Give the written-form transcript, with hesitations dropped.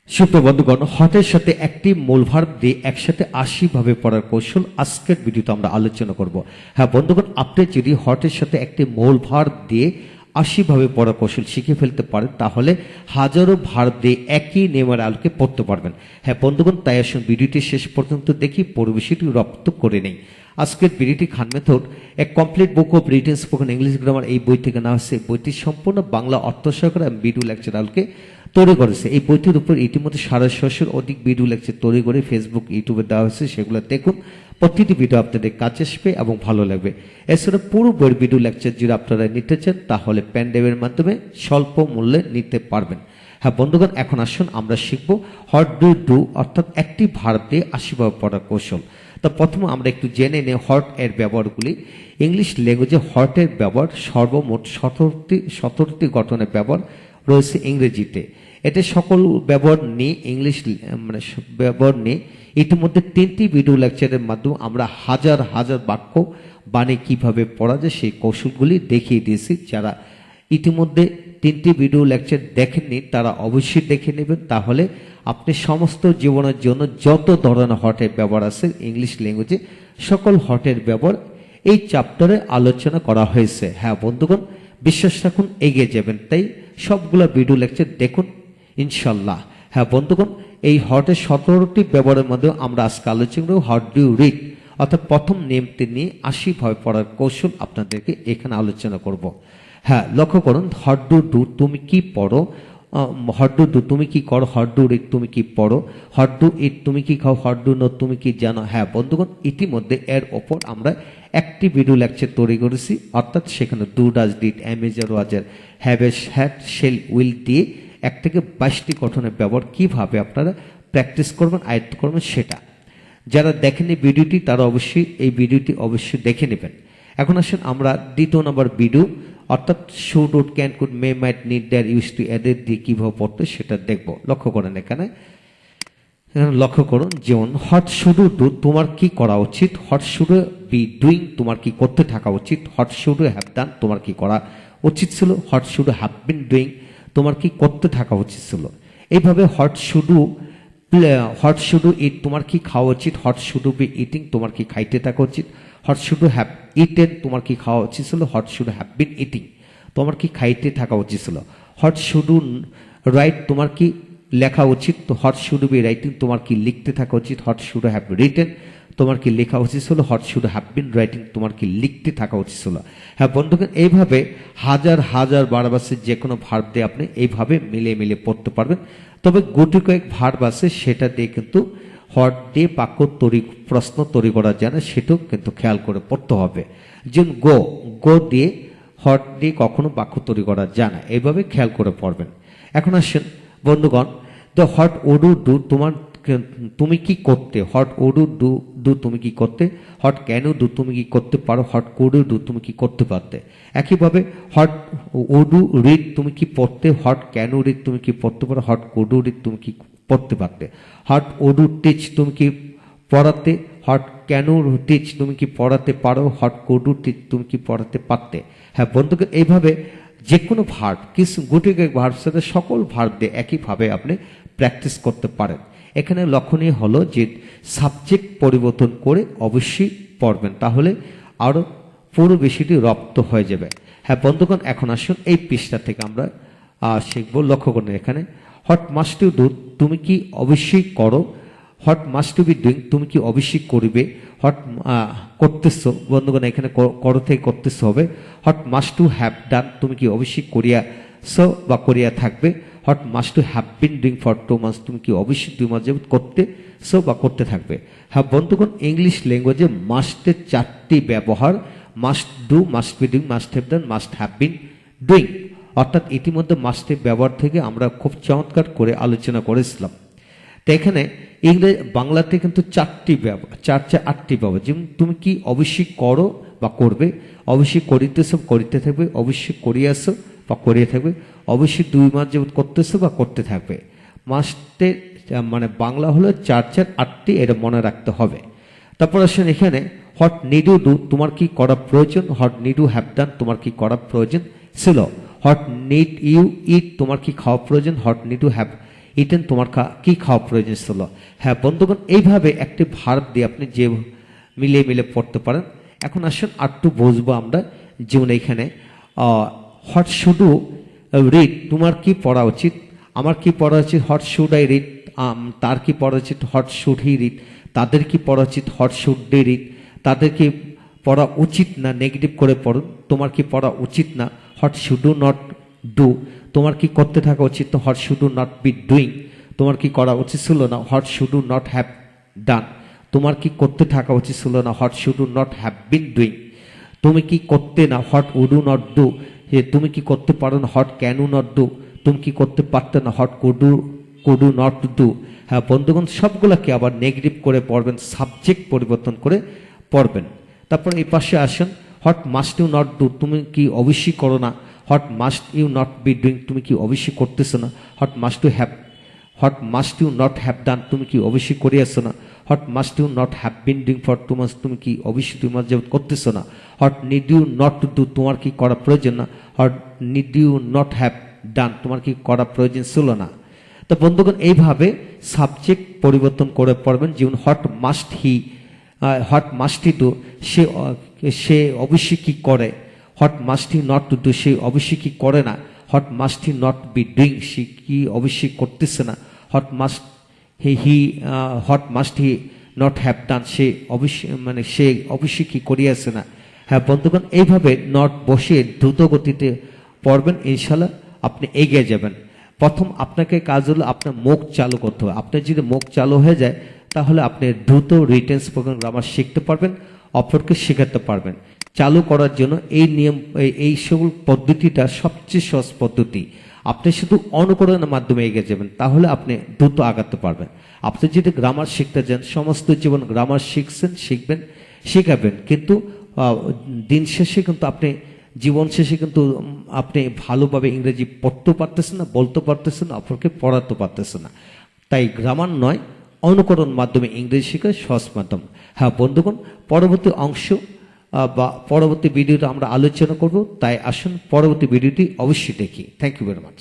সুপ্রিয় বন্ধুগণ, হটের সাথে একটি মূল ভার্ব দিয়ে একসাথে 80 ভাবে পড়ার কৌশল আজকের ভিডিওতে আমরা আলোচনা করব। হ্যাঁ বন্ধুগণ, আপনি যদি হটের সাথে একটি মূল ভার্ব দিয়ে 80 ভাবে পড়ার কৌশল শিখে ফেলতে পারেন, তাহলে হাজারো ভার্ব দিয়ে একই নিয়মের আলোকে পড়তে পারবেন। হ্যাঁ বন্ধুগণ, তাই আসুন ভিডিওটি শেষ পর্যন্ত দেখি পরিবেশটি রপ্ত করে নেই। আজকের ভিডিওটি খান মেথড এক complete book of written spoken English grammar এই বই থেকে নেওয়া হয়েছে। বইটি সম্পূর্ণ বাংলা অর্থ সহকারে ভিডিও লেকচার আলোকে তৈরি করেছে। এই বইটির উপর ইতিমধ্যে 650-এর অধিক ভিডিও লেকচার তৈরি করে ফেসবুক, ইউটিউবে দেওয়া হয়েছে। সেগুলো দেখুন, প্রতিটি ভিডিও আপনাদের কাছে আসবে এবং ভালো লাগবে। এছাড়া পুরো বইয়ের ভিডিও লেকচার যদি আপনারা নিতে চান, তাহলে পেন ড্রাইভের মাধ্যমে স্বল্প মূল্যে নিতে পারবেন। হ্যাঁ বন্ধুগণ, এখন আসুন আমরা শিখব হোয়াট ডু ডু অর্থাৎ একটি ভার্ব দিয়ে 80 ভাবে পড়ার কৌশল। তো প্রথমে আমরা একটু জেনে নেই হোয়াট এর ব্যবহারগুলি। ইংলিশ ল্যাঙ্গুয়েজে হোয়াট এর ব্যবহার সর্বমোট 17টি গঠনের ব্যবহার রয়েছে ইংরেজিতে। এটা সকল ব্যবহার নিয়ে ব্যবহার নিয়ে ইতিমধ্যে 3টি ভিডিও লেকচারের মাধ্যমে আমরা হাজার হাজার বাক্য বানিয়ে কিভাবে পড়া যায় সেই কৌশলগুলি দেখিয়ে দিয়েছি। যারা ইতিমধ্যে 3টি ভিডিও লেকচার দেখেননি তারা অবশ্যই দেখে নেবেন, তাহলে আপনি সমস্ত জীবনের জন্য যত ধরনের হটের ব্যবহার আছে ইংলিশ ল্যাঙ্গুয়েজে সকল হটের ব্যবহার এই চ্যাপ্টারে আলোচনা করা হয়েছে। হ্যাঁ বন্ধুগণ, বিশ্বাস রাখুন এগিয়ে যাবেন। তাই সবগুলো ভিডিও লেকচার দেখুন ইনশাল্লাহ। হ্যাঁ বন্ধুগণ, এই হটের 17টি ব্যবহারের মধ্যে আমরা আজকে আলোচনা করব হোয়াট ডু ইউ রিড অর্থাৎ প্রথম নিয়মটি নিয়ে 80 ভাবে পড়ার কৌশল আপনাদেরকে এখানে আলোচনা করব। হ্যাঁ লক্ষ্য করুন, হোয়াট ডু ডু তুমি কি পড়ো, হোয়াট ডু ডু তুমি কি করো, হোয়াট ডু রিড তুমি কি পড়ো, হোয়াট ডু ইট তুমি কি খাও, হোয়াট ডু নো তুমি কি জানো। হ্যাঁ বন্ধুগণ, ইতিমধ্যে এর ওপর আমরা একটি ভিডিও লেকচার তৈরি করেছি, অর্থাৎ সেখানে do does did অ্যামেজার ওয়াজার haves had shell will দিয়ে 1 থেকে 22টি গঠনের ব্যবহার কিভাবে আপনারা প্র্যাকটিস করবেন, আয়ত্ত করবেন সেটা। যারা দেখেননি ভিডিওটি তারা অবশ্যই এই ভিডিওটি অবশ্যই দেখে নেবেন। এখন আসেন আমরা দ্বিতীয় নম্বর ভিডিও অর্থাৎ should would can could may might need dare use to এদের দিয়ে কিভাবে পড়তে সেটা দেখব। লক্ষ্য করেন এখানে লক্ষ্য করুন, যেমন হোয়াট শুড ডু তোমার কি করা উচিত, হোয়াট শুড বি ডুইং তোমার কি করতে থাকা উচিত, হোয়াট শুড হ্যাভ ডান তোমার কি করা উচিত ছিল, what should have been doing তোমার কি করতে থাকা উচিত ছিল। এইভাবে হোয়াট শুড ইট তোমার কি খাওয়া উচিত, হোয়াট শুড বি ইটিং তোমার কি খাইতে থাকা উচিত, হোয়াট শুড হ্যাভ ইটেন তোমার কি খাওয়া উচিত ছিল, what should have been eating তোমার কি খাইতে থাকা উচিত ছিল, হোয়াট শুড রাইট তোমার কি লেখা উচিত, তো হোয়াট শুড বি রাইটিং তোমার কি লিখতে থাকা উচিত, হোয়াট শুড হ্যাভ রিটেন তোমার কি লেখা উচিত ছিল, what should have been writing তোমার কি লিখতে থাকা উচিত ছিল। হ্যাঁ বন্ধুগণ, এইভাবে হাজার হাজার ভার্ব আছে, যে কোনো ভার্ব দিয়ে আপনি এইভাবে মিলিয়ে মিলিয়ে পড়তে পারবেন। তবে গুটি কয়েক ভার্ব আছে সেটা দিয়ে কিন্তু হোয়াট দিয়ে বাক্য প্রশ্ন তৈরি করা যায় না, সেটাও কিন্তু খেয়াল করে পড়তে হবে। যেমন গো দিয়ে হোয়াট দিয়ে কখনো বাক্য তৈরি করা যায় না, এইভাবে খেয়াল করে পড়বেন। এখন আসেন বন্ধুগণ, the what would you do তুমি কি করতে, হোয়াট উড ইউ ডু তুমি কি করতে, হোয়াট ক্যান ইউ ডু তুমি কি করতে পারো, হোয়াট কুড ইউ ডু তুমি কি করতে পারতে। একইভাবে হোয়াট উড ইউ রিড তুমি কি পড়তে, হোয়াট ক্যান ইউ রিড তুমি কি পড়তে পারো, হোয়াট কুড ইউ রিড তুমি কি পড়তে পারতে, হোয়াট উড ইউ টিচ তুমি কি পড়াতে, হোয়াট ক্যান ইউ টিচ তুমি কি পড়াতে পারো, হোয়াট কুড ইউ টিচ তুমি কি পড়াতে পারতে। হ্যাঁ বন্ধুকে, এইভাবে যে কোনো ভার্ব কিছু গুটি কয়েক ভার্ব সাথে সকল ভার্ব দিয়ে একইভাবে আপনি প্র্যাকটিস করতে পারেন। এখানে লক্ষণীয় হলো যে সাবজেক্ট পরিবর্তন করে অবশ্যই পড়বেন, তাহলে আরও পুরো বেশিটি রপ্ত হয়ে যাবে। হ্যাঁ বন্ধুগণ, এখন আসুন এই পৃষ্ঠা থেকে আমরা শিখবো। লক্ষ্য করুন এখানে হোয়াট মাস্ট ইউ ডু তুমি কি অবশ্যই করো, what must you be doing তুমি কি অবশ্যই করবে, হোয়াট করতেছো বন্ধুগণ এখানে করো থেকে করতেছো হবে, what must you have done তুমি কি অবশ্যই করিয়াছো বা করিয়া থাকবে, what must you have been doing for 2 months তুমি কি অবশ্যই 2 মাস যাবত করতেছো বা করতে থাকবে। হ্যাঁ বন্ধুগণ, ইংলিশ ল্যাঙ্গুয়েজে মাস্টের 4টি ব্যবহার, must do, must be doing, must have done, must have been doing. অর্থাৎ ইতিমধ্যে মাস্টের ব্যবহার থেকে আমরা খুব চমৎকার করে আলোচনা করেছিলাম। তো এখানে বাংলাতে কিন্তু 4টি ব্যবহার, 8টি ব্যবহার। যেমন তুমি কি অবশ্যই করো বা করবে, অবশ্যই করিতেছো করিতে থাকবে, অবশ্যই করিয়াছো বা করিয়ে থাকবে, অবশ্যই 2 মাস যাবত করতেছো বা করতে থাকবে। মাস্টের বাংলা হলো 8টি, এটা মনে রাখতে হবে। তারপর আসেন এখানে হোয়াট নিড ইউ ডু তোমার কি করা প্রয়োজন, what need you have done তোমার কি করা প্রয়োজন ছিল, হোয়াট নিড ইউ ইট তোমার কি খাওয়া প্রয়োজন, what need you have eaten তোমার কি খাওয়া প্রয়োজন ছিল। হ্যাঁ বন্ধুগণ, এইভাবে একটি ভার্ব দিয়ে আপনি যে মিলিয়ে মিলিয়ে পড়তে পারেন। এখন আসুন আরটু বুঝবো আমরা, যেমন এইখানে হোয়াট শুড ইউ রিড, তোমার কি পড়া উচিত, আমার কি পড়া উচিত, হোয়াট শুড আই রিড, তার কি পড়া উচিত, হোয়াট শুড হি রিড, তাদের কি পড়া উচিত, হোয়াট শুড দে রিড, তাদের কি পড়া উচিত না, নেগেটিভ করে পড়ুন, তোমার কি পড়া উচিত না, what should you not do, তোমার কি করতে থাকা উচিত, what should you not be doing, তোমার কি করা উচিত ছিল না, what should you not have done, তোমার কি করতে থাকা উচিত ছিল না, what should you not have been doing, তুমি কি করতে না, what would you not do, তুমি কি করতে পারো না, what can you not do, তুমি কি করতে পারতে না, what could you not do. হ্যাঁ বন্ধুগণ, সবগুলোকে আবার নেগেটিভ করে পড়বেন, সাবজেক্ট পরিবর্তন করে পড়বেন। তারপর এই পাশে আসেন, what must you not do, তুমি কি অবশ্যই করো না, what must you not be doing, তুমি কি অবশ্যই করতেছো না, what must you not have done, তুমি কি অবশ্যই করিয়াছো না, what must you not have been doing for two months, তুমি কি অবশ্যই 2 মাস যাবত করতেছো না, what need you not do, তোমার কি করা প্রয়োজন না, what need you not have done, তোমার কি করা প্রয়োজন ছিল না। তো বন্ধুগণ, এইভাবে সাবজেক্ট পরিবর্তন করে পড়বেন। যেমন হোয়াট মাস্ট হি ডু, সে অবশ্যই কি করে, what must he not to do, সে অবশ্যই কি করে না, what must he not be doing, সে কি অবশ্যই করতেছে না, what must he not have done, সে অবশ্যই কি করিয়াছে না। হ্যাঁ বন্ধুগণ, এইভাবে নট বসিয়ে দ্রুত গতিতে পড়বেন, ইনশাল্লাহ আপনি এগিয়ে যাবেন। প্রথম আপনাকে কাজ হলো আপনার মুখ চালু করতে হবে। আপনার যদি মুখ চালু হয়ে যায় তাহলে আপনি দ্রুত রিটেন স্পোকেন গ্রামার শিখতে পারবেন, অপরকে শেখাতে পারবেন। চালু করার জন্য এই সকল পদ্ধতিটা সবচেয়ে সহজ পদ্ধতি। আপনি শুধু অনুকরণের মাধ্যমে এগিয়ে যাবেন, তাহলে আপনি দ্রুত আগাতে পারবেন। আপনি যদি গ্রামার শিখতে চান, সমস্ত জীবন গ্রামার শিখবেন, শেখাবেন, কিন্তু দিন শেষে কিন্তু জীবন শেষে কিন্তু আপনি ভালোভাবে ইংরেজি পড়তে পারতেছেন না, বলতে পারতেছেন না, অপরকে পড়াতে পারতেছেন না। তাই গ্রামার নয়, অনুকরণ মাধ্যমে ইংরেজি শেখার সহজ মাধ্যম। হ্যাঁ বন্ধুগণ, পরবর্তী অংশ বা পরবর্তী ভিডিওতে আমরা আলোচনা করব, তাই আসুন পরবর্তী ভিডিওটি অবশ্যই দেখি। Thank you very much.